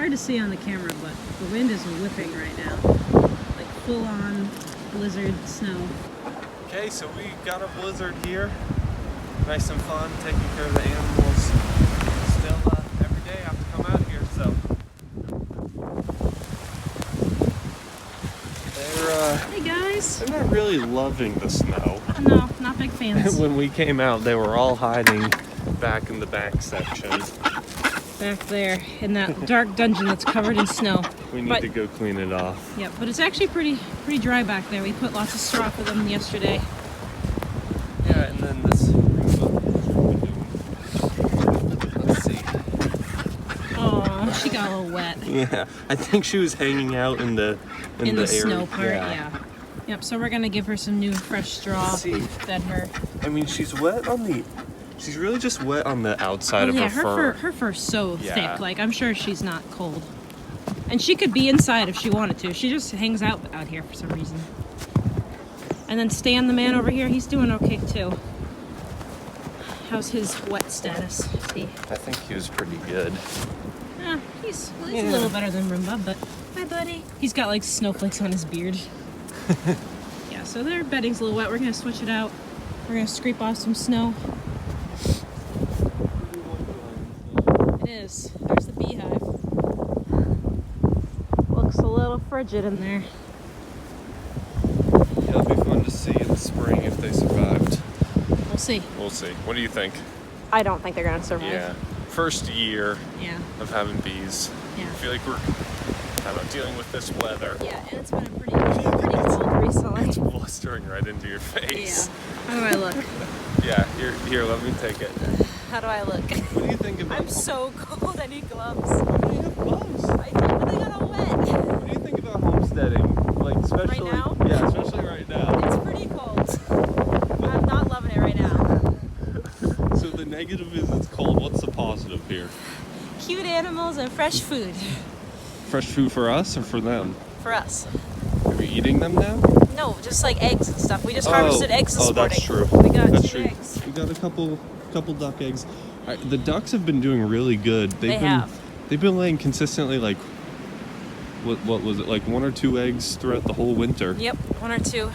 hard to see on the camera, but the wind is whipping right now. Like full-on blizzard snow. Okay, so we got a blizzard here. Nice and fun, taking care of the animals. Still, every day I have to come out here, so. Hey guys! They're not really loving the snow. No, not big fans. When we came out, they were all hiding back in the back section. Back there in that dark dungeon that's covered in snow. We need to go clean it off. Yeah, but it's actually pretty dry back there. We put lots of straw for them yesterday. Yeah, and then this let's see. Oh, she got a little wet. Yeah, I think she was hanging out in the snow part. Yeah. Yep. So we're gonna give her some new fresh straw. Fed her. I mean, she's wet on the. She's really just wet on the outside of her fur. Her fur's so thick. Like, I'm sure she's not cold. And she could be inside if she wanted to. She just hangs out here for some reason. And then Stan, the man over here, he's doing okay too. How's his wet status? I think he was pretty good. Yeah, he's a little better than Roomba, but hi, buddy. He's got like snowflakes on his beard. Yeah, so their bedding's a little wet. We're gonna switch it out. We're gonna scrape off some snow. It is. There's the beehive. Looks a little frigid in there. Yeah, it'll be fun to see in the spring if they survived. We'll see. We'll see. What do you think? I don't think they're gonna survive. Yeah. First year of having bees. Yeah. I feel like we're dealing with this weather. Yeah, and it's been pretty cold recently. It's blistering right into your face. Yeah. How do I look? Yeah, here, let me take it. How do I look? What do you think about I'm so cold, I need gloves. Why do you have gloves? I think, but they got all wet. What do you think about homesteading? Like, especially right now? Yeah, especially right now. It's pretty cold. I'm not loving it right now. So the negative is it's cold. What's the positive here? Cute animals and fresh food. Fresh food for us or for them? For us. Are we eating them now? No, just like eggs and stuff. We just harvested eggs this morning. That's true. We got that's 2 true. eggs. We got a couple duck eggs. The ducks have been doing really good. They've been laying consistently like what was it, like 1 or 2 eggs throughout the whole winter. Yep, 1 or 2.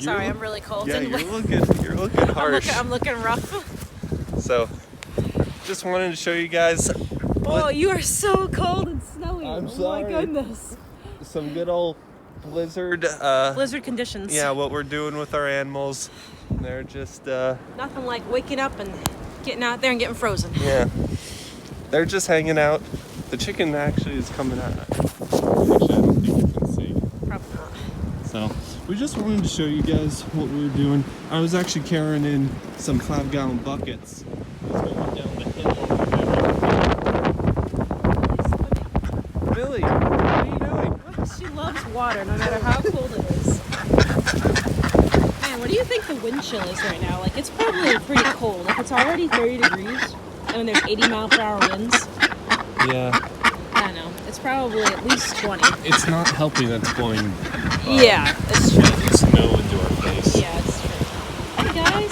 Sorry, I'm really cold. Yeah, you're looking harsh. I'm looking rough. So, just wanted to show you guys. Oh, you are so cold and snowy. I'm sorry. Oh my goodness. Some good old blizzard. Blizzard conditions. Yeah, what we're doing with our animals. They're just. Nothing like waking up and getting out there and getting frozen. Yeah. They're just hanging out. The chicken actually is coming out. Actually, I don't think you can see. Probably not. So, we just wanted to show you guys what we were doing. I was actually carrying in some 5-gallon buckets. Going down the hill. Billy, what are you doing? She loves water, no matter how cold it is. Man, what do you think the wind chill is right now? Like, it's probably pretty cold. Like, it's already 30 degrees, and there's 80-mile-per-hour winds. Yeah. I don't know. It's probably at least 20. It's not helping that's blowing yeah, it's true. snow into our face. Yeah, it's true. Hey, guys.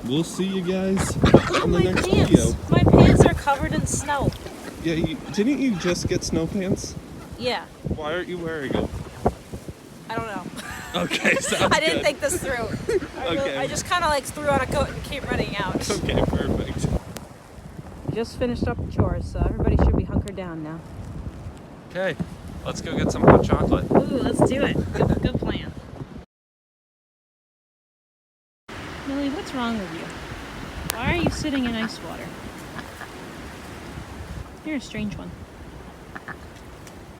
We'll see you guys Look in the at my next pants. video. My pants are covered in snow. Yeah, didn't you just get snow pants? Yeah. Why aren't you wearing them? I don't know. Okay, sounds I didn't good. think this through. Okay. I just kind of like threw on a coat and came running out. Okay, perfect. Just finished up chores, so everybody should be hunkered down now. Okay, let's go get some hot chocolate. Ooh, let's do it. Good plan. Millie, what's wrong with you? Why are you sitting in ice water? You're a strange one.